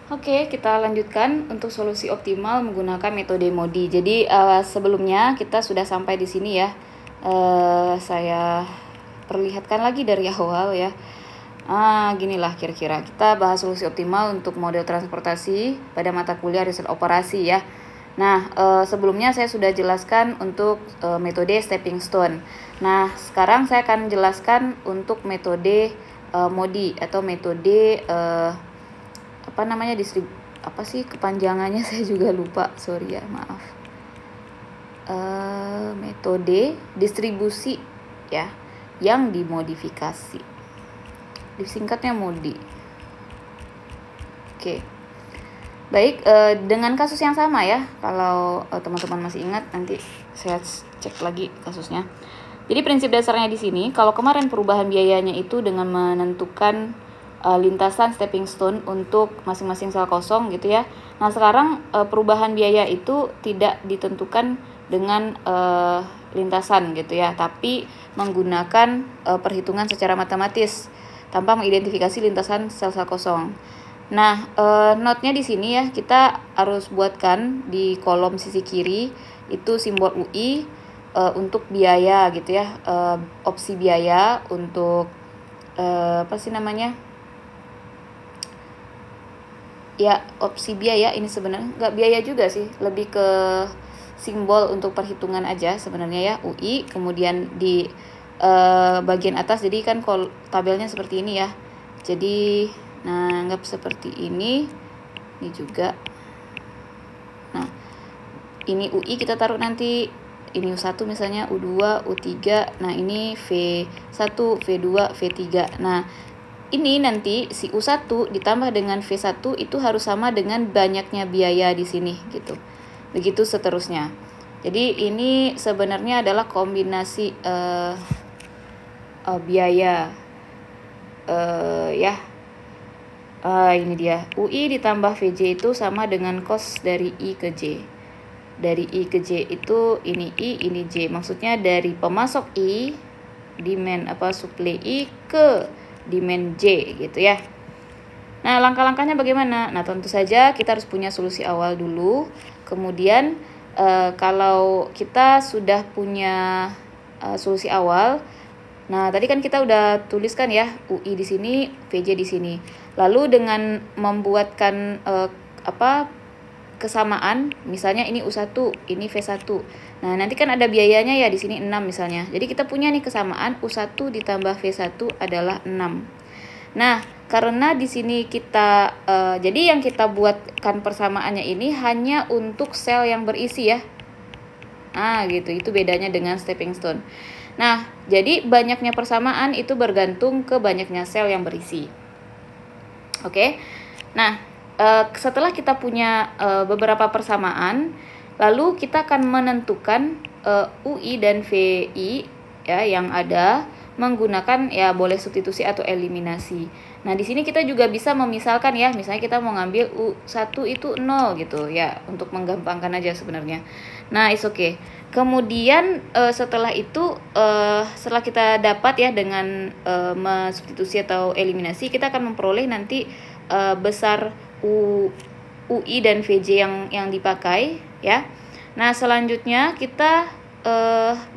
Oke, kita lanjutkan untuk solusi optimal menggunakan metode MODI. Jadi sebelumnya kita sudah sampai di sini ya. Saya perlihatkan lagi dari awal ya. Ginilah kira-kira kita bahas solusi optimal untuk model transportasi pada mata kuliah riset operasi ya. Nah, sebelumnya saya sudah jelaskan untuk metode stepping stone. Nah, sekarang saya akan jelaskan untuk metode MODI atau metode kepanjangannya saya juga lupa, sorry ya, maaf. Metode distribusi ya yang dimodifikasi, disingkatnya MODI. Oke. Baik, dengan kasus yang sama ya. Kalau teman-teman masih ingat, nanti saya cek lagi kasusnya. Jadi prinsip dasarnya di sini, kalau kemarin perubahan biayanya itu dengan menentukan lintasan stepping stone untuk masing-masing sel kosong gitu ya. Nah, sekarang perubahan biaya itu tidak ditentukan dengan lintasan gitu ya, tapi menggunakan perhitungan secara matematis tanpa mengidentifikasi lintasan sel-sel kosong. Nah, note-nya di sini ya, kita harus buatkan di kolom sisi kiri itu simbol UI untuk biaya gitu ya, opsi biaya untuk ya, opsi biaya ini sebenarnya nggak biaya juga sih, lebih ke simbol untuk perhitungan aja sebenarnya ya, UI. Kemudian di bagian atas, jadi kan tabelnya seperti ini ya, jadi nah anggap seperti ini juga. Nah, ini UI kita taruh nanti, ini U1 misalnya, U2, U3, nah ini V1, V2, V3. Nah, ini nanti si U1 ditambah dengan V1 itu harus sama dengan banyaknya biaya di sini gitu. Begitu seterusnya. Jadi ini sebenarnya adalah kombinasi biaya ya. Ini dia, UI ditambah VJ itu sama dengan cos dari I ke J. Dari I ke J itu ini I, ini J. Maksudnya dari pemasok I, demand suplai I ke demand J gitu ya. Nah, langkah-langkahnya bagaimana? Nah, tentu saja kita harus punya solusi awal dulu. Kemudian kalau kita sudah punya solusi awal, nah tadi kan kita udah tuliskan ya, UI di sini, VJ di sini. Lalu dengan membuatkan kesamaan, misalnya ini U1, ini V1. Nah, nanti kan ada biayanya ya di sini 6 misalnya. Jadi kita punya nih kesamaan U1 ditambah V1 adalah 6. Nah, karena di sini kita jadi yang kita buatkan persamaannya ini hanya untuk sel yang berisi ya. Gitu. Itu bedanya dengan stepping stone. Nah, jadi banyaknya persamaan itu bergantung ke banyaknya sel yang berisi. Oke. Nah, setelah kita punya beberapa persamaan, lalu kita akan menentukan UI dan VI ya yang ada menggunakan ya boleh substitusi atau eliminasi. Nah, di sini kita juga bisa memisalkan ya, misalnya kita mau ngambil U1 itu 0 gitu ya, untuk menggampangkan aja sebenarnya. Nah, it's okay. Kemudian setelah itu setelah kita dapat ya dengan substitusi atau eliminasi, kita akan memperoleh nanti besar UI dan VJ yang dipakai ya. Nah, selanjutnya kita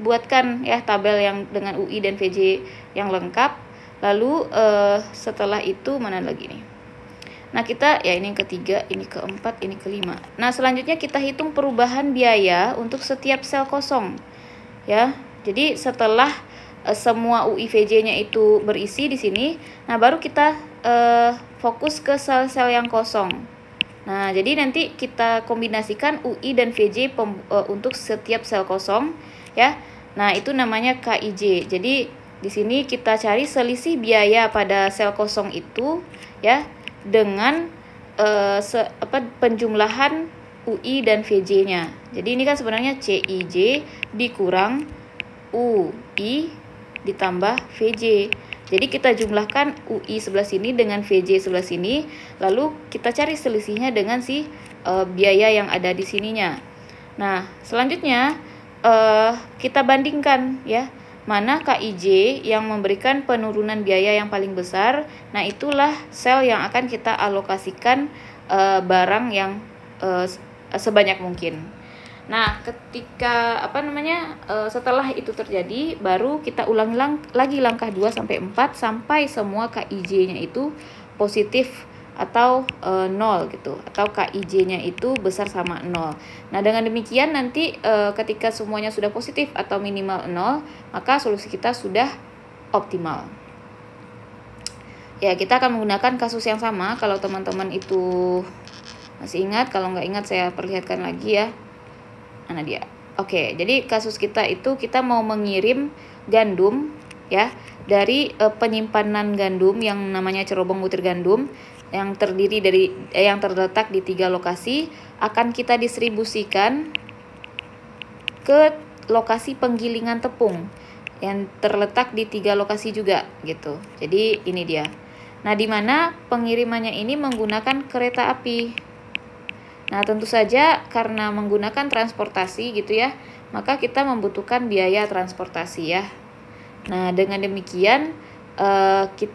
buatkan ya tabel yang dengan UI dan VJ yang lengkap. Lalu setelah itu mana lagi nih? Nah, kita ya ini yang ketiga, ini keempat, ini kelima. Nah, selanjutnya kita hitung perubahan biaya untuk setiap sel kosong ya. Jadi setelah semua UI VJ-nya itu berisi di sini, nah baru kita fokus ke sel-sel yang kosong. Nah, jadi nanti kita kombinasikan UI dan VJ untuk setiap sel kosong ya. Nah, itu namanya KIJ. Jadi di sini kita cari selisih biaya pada sel kosong itu ya dengan penjumlahan UI dan VJ-nya. Jadi ini kan sebenarnya CIJ dikurang UI ditambah VJ. Jadi kita jumlahkan UI sebelah sini dengan VJ sebelah sini, lalu kita cari selisihnya dengan si biaya yang ada di sininya. Nah, selanjutnya kita bandingkan ya, mana KIJ yang memberikan penurunan biaya yang paling besar. Nah, itulah sel yang akan kita alokasikan barang yang sebanyak mungkin. Nah, ketika setelah itu terjadi, baru kita ulangi lagi langkah 2 sampai 4 sampai semua KIJ-nya itu positif atau 0 gitu, atau KIJ-nya itu besar sama 0. Nah, dengan demikian nanti ketika semuanya sudah positif atau minimal 0, maka solusi kita sudah optimal. Ya, kita akan menggunakan kasus yang sama. Kalau teman-teman itu masih ingat, kalau nggak ingat saya perlihatkan lagi ya. Mana dia? Oke, jadi kasus kita itu kita mau mengirim gandum ya dari penyimpanan gandum yang namanya cerobong butir gandum yang terdiri dari yang terletak di 3 lokasi, akan kita distribusikan ke lokasi penggilingan tepung yang terletak di 3 lokasi juga gitu. Jadi ini dia. Nah, di mana pengirimannya ini menggunakan kereta api. Nah, tentu saja karena menggunakan transportasi gitu ya, maka kita membutuhkan biaya transportasi ya. Nah, dengan demikian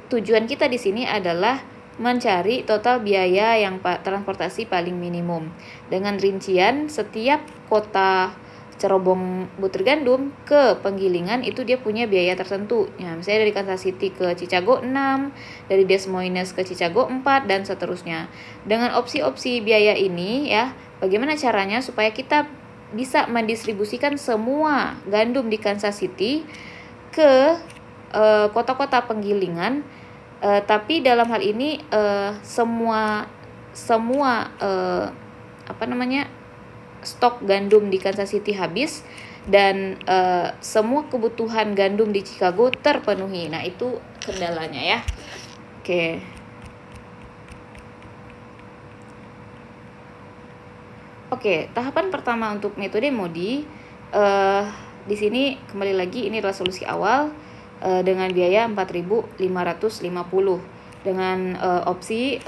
tujuan kita di sini adalah mencari total biaya yang transportasi paling minimum. Dengan rincian setiap kota cerobong butir gandum ke penggilingan itu dia punya biaya tertentu. Ya, misalnya dari Kansas City ke Chicago 6, dari Des Moines ke Chicago 4 dan seterusnya. Dengan opsi-opsi biaya ini ya, bagaimana caranya supaya kita bisa mendistribusikan semua gandum di Kansas City ke kota-kota penggilingan, tapi dalam hal ini semua stok gandum di Kansas City habis dan semua kebutuhan gandum di Chicago terpenuhi. Nah, itu kendalanya ya. Oke, tahapan pertama untuk metode MODI di sini kembali lagi ini adalah solusi awal dengan biaya 4.550 dengan opsi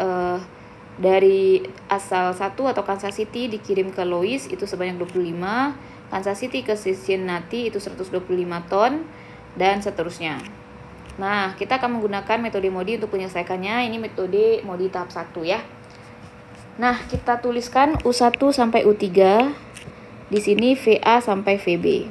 dari asal 1 atau Kansas City dikirim ke Louis itu sebanyak 25, Kansas City ke Cincinnati itu 125 ton, dan seterusnya. Nah, kita akan menggunakan metode MODI untuk menyelesaikannya. Ini metode MODI tahap 1 ya. Nah, kita tuliskan U1 sampai U3. Di sini VA sampai VB.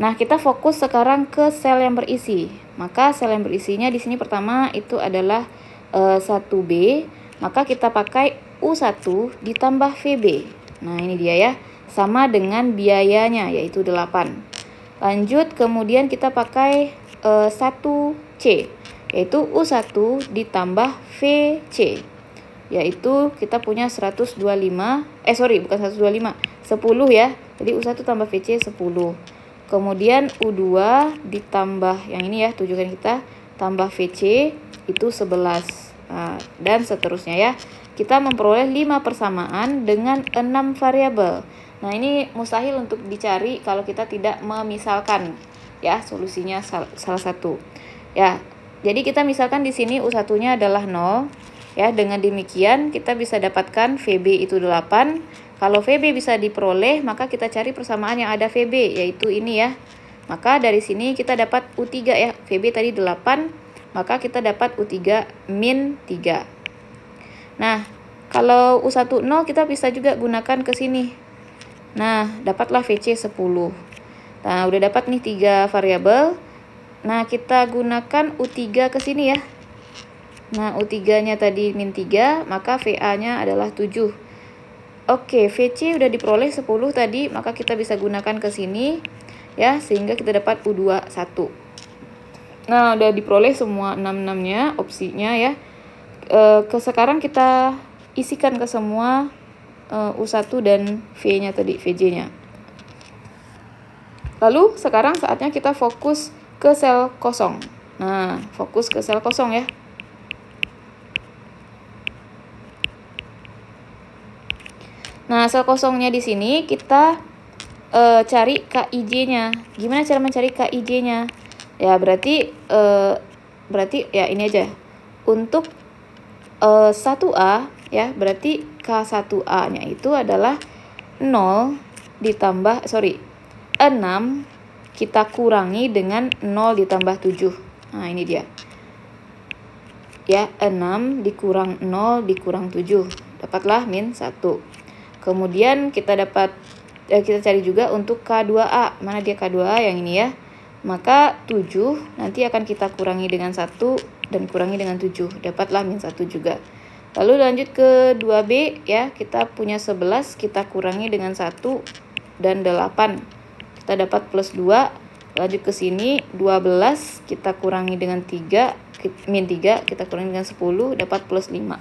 Nah, kita fokus sekarang ke sel yang berisi. Maka sel yang berisinya di sini pertama itu adalah 1B. Maka kita pakai U1 ditambah VB. Nah, ini dia ya. Sama dengan biayanya yaitu 8. Lanjut kemudian kita pakai 1C. Yaitu U1 ditambah VC. Yaitu kita punya 125. Bukan 125. 10 ya. Jadi U1 tambah VC 10. Kemudian U2 ditambah yang ini ya, tujukan kita tambah VC itu 11. Nah, dan seterusnya ya. Kita memperoleh 5 persamaan dengan 6 variabel. Nah, ini mustahil untuk dicari kalau kita tidak memisalkan ya solusinya salah satu. Ya. Jadi kita misalkan di sini U1-nya adalah 0 ya. Dengan demikian kita bisa dapatkan VB itu 8. Kalau VB bisa diperoleh, maka kita cari persamaan yang ada VB yaitu ini ya. Maka dari sini kita dapat U3 ya. VB tadi 8. Maka kita dapat U3 min 3. Nah, kalau U1 0 kita bisa juga gunakan ke sini. Nah, dapatlah VC 10. Nah, udah dapat nih 3 variabel. Nah, kita gunakan U3 ke sini ya. Nah, U3-nya tadi min 3, maka VA-nya adalah 7. Oke, VC udah diperoleh 10 tadi, maka kita bisa gunakan ke sini ya, sehingga kita dapat U2 1. Nah, udah diperoleh semua 6-6-nya, opsinya ya. Sekarang kita isikan ke semua U1 dan V-nya tadi, VJ-nya. Lalu, sekarang saatnya kita fokus ke sel kosong. Nah, fokus ke sel kosong ya. Nah, sel kosongnya di sini kita cari KIJ-nya. Gimana cara mencari KIJ-nya? Ya, berarti ya ini aja. Untuk 1A ya, berarti K1A-nya itu adalah 0 ditambah 6 kita kurangi dengan 0 ditambah 7. Nah, ini dia. Ya, 6 dikurang 0 dikurang 7. dapatlah min 1. Kemudian kita cari juga untuk K2A. Mana dia K2A? Yang ini ya. Maka 7 nanti akan kita kurangi dengan 1 dan kurangi dengan 7. Dapatlah min 1 juga. Lalu lanjut ke 2B ya. Kita punya 11, kita kurangi dengan 1 dan 8. Kita dapat plus 2. Lanjut ke sini 12, kita kurangi dengan 3, min 3, kita kurangi dengan 10, dapat plus 5.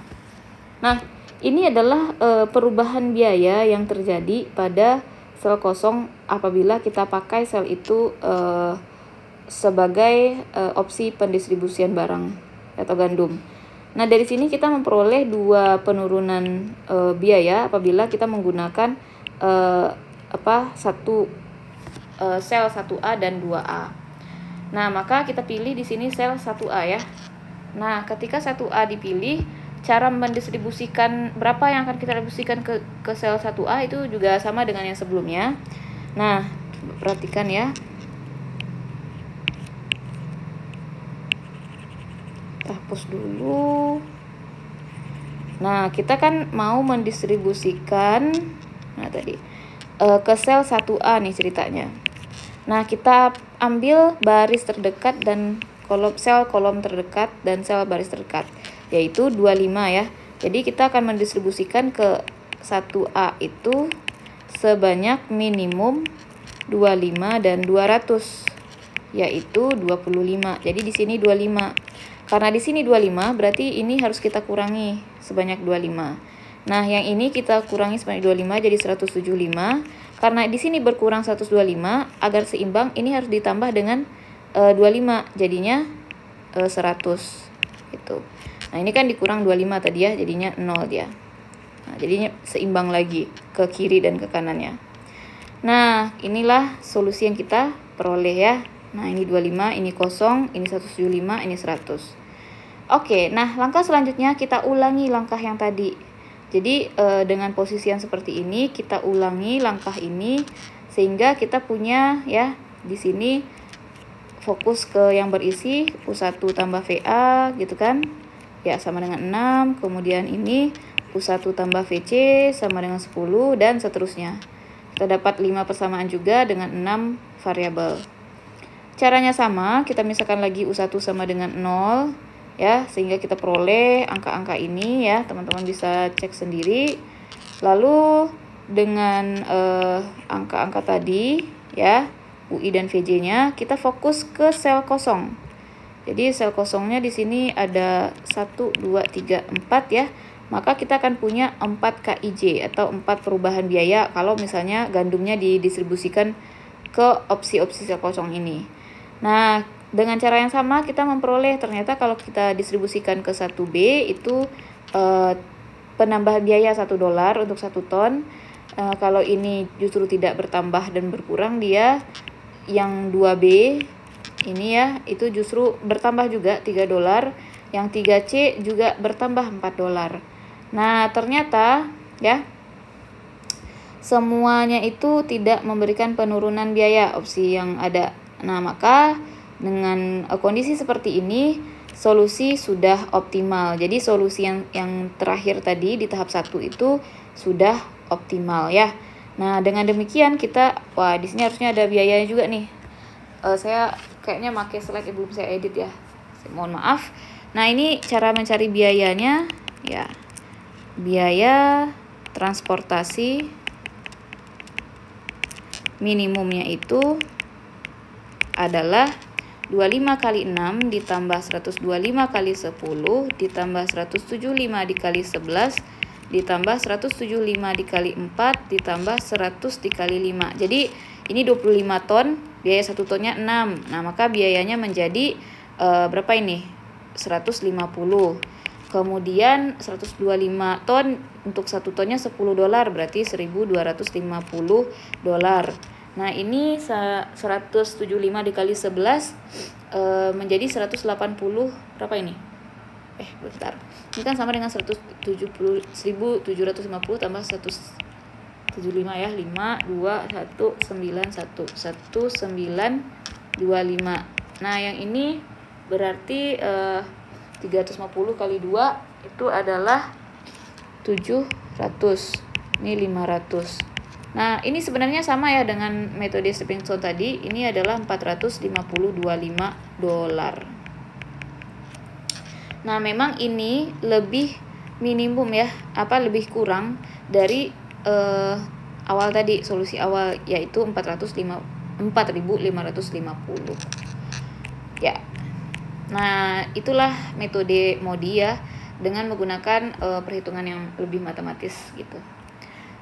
Nah, ini adalah perubahan biaya yang terjadi pada sel kosong apabila kita pakai sel itu sebagai opsi pendistribusian barang atau gandum. Nah, dari sini kita memperoleh dua penurunan biaya apabila kita menggunakan sel 1A dan 2A. Nah, maka kita pilih di sini sel 1A ya. Nah, ketika 1A dipilih, cara mendistribusikan berapa yang akan kita distribusikan ke sel 1A itu juga sama dengan yang sebelumnya. Nah, perhatikan ya. Kita hapus dulu. Nah, kita kan mau mendistribusikan ke sel 1A nih ceritanya. Nah, kita ambil baris terdekat dan kolom terdekat dan sel baris terdekat, yaitu 25 ya. Jadi kita akan mendistribusikan ke 1A itu sebanyak minimum 25 dan 200, yaitu 25. Jadi di sini 25. Karena di sini 25, berarti ini harus kita kurangi sebanyak 25. Nah, yang ini kita kurangi sebanyak 25 jadi 175. Karena di sini berkurang 125, agar seimbang ini harus ditambah dengan 25, jadinya 100 gitu. Nah, ini kan dikurang 25 tadi ya, jadinya 0 dia. Nah, jadinya seimbang lagi ke kiri dan ke kanannya. Nah, inilah solusi yang kita peroleh ya. Nah, ini 25, ini kosong, ini 175, ini 100. Oke, nah langkah selanjutnya kita ulangi langkah yang tadi. Jadi dengan posisi yang seperti ini kita ulangi langkah ini sehingga kita punya ya di sini fokus ke yang berisi U1 tambah VA gitu kan. Ya sama dengan 6, kemudian ini U1 tambah VC sama dengan 10 dan seterusnya. Kita dapat 5 persamaan juga dengan 6 variabel. Caranya sama, kita misalkan lagi U1 sama dengan 0 ya, sehingga kita peroleh angka-angka ini ya, teman-teman bisa cek sendiri. Lalu dengan angka-angka tadi ya, UI dan VJ-nya, kita fokus ke sel kosong. Jadi sel kosongnya di sini ada 1, 2, 3, 4 ya. Maka kita akan punya 4 KIJ atau 4 perubahan biaya kalau misalnya gandumnya didistribusikan ke opsi-opsi sel kosong ini. Nah, dengan cara yang sama kita memperoleh ternyata kalau kita distribusikan ke 1B itu penambahan biaya $1 untuk 1 ton. Kalau ini justru tidak bertambah dan berkurang, dia yang 2B ini ya itu justru bertambah juga $3. Yang 3C juga bertambah $4. Nah, ternyata ya semuanya itu tidak memberikan penurunan biaya opsi yang ada. Nah, maka dengan kondisi seperti ini, solusi sudah optimal. Jadi solusi yang terakhir tadi di tahap 1 itu sudah optimal ya. Nah, dengan demikian kita, di sini harusnya ada biayanya juga nih. Saya kayaknya pakai slide yang belum saya edit ya. Mohon maaf. Nah, ini cara mencari biayanya ya. Biaya transportasi minimumnya itu adalah 25 kali 6 ditambah 125 kali 10 ditambah 175 dikali 11 ditambah 175 dikali 4 ditambah 100 dikali 5. Jadi ini 25 ton, biaya 1 tonnya 6. Nah, maka biayanya menjadi berapa ini? 150. Kemudian 125 ton untuk 1 tonnya $10, berarti $1.250. Nah, ini 175 dikali 11 menjadi 180 berapa ini? Bentar. Ini kan sama dengan 1.750 tambah 175 ya. 5 2 1 9 1 1925. Nah, yang ini berarti 350 kali 2 itu adalah 700. Ini 500. Nah, ini sebenarnya sama ya dengan metode stepping stone tadi. Ini adalah $450.25. Nah, memang ini lebih minimum ya, lebih kurang dari awal tadi, solusi awal, yaitu 4.550 ya. Nah, itulah metode MODI ya, dengan menggunakan perhitungan yang lebih matematis gitu.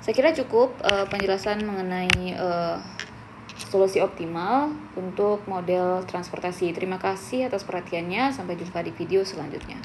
Saya kira cukup penjelasan mengenai solusi optimal untuk model transportasi. Terima kasih atas perhatiannya. Sampai jumpa di video selanjutnya.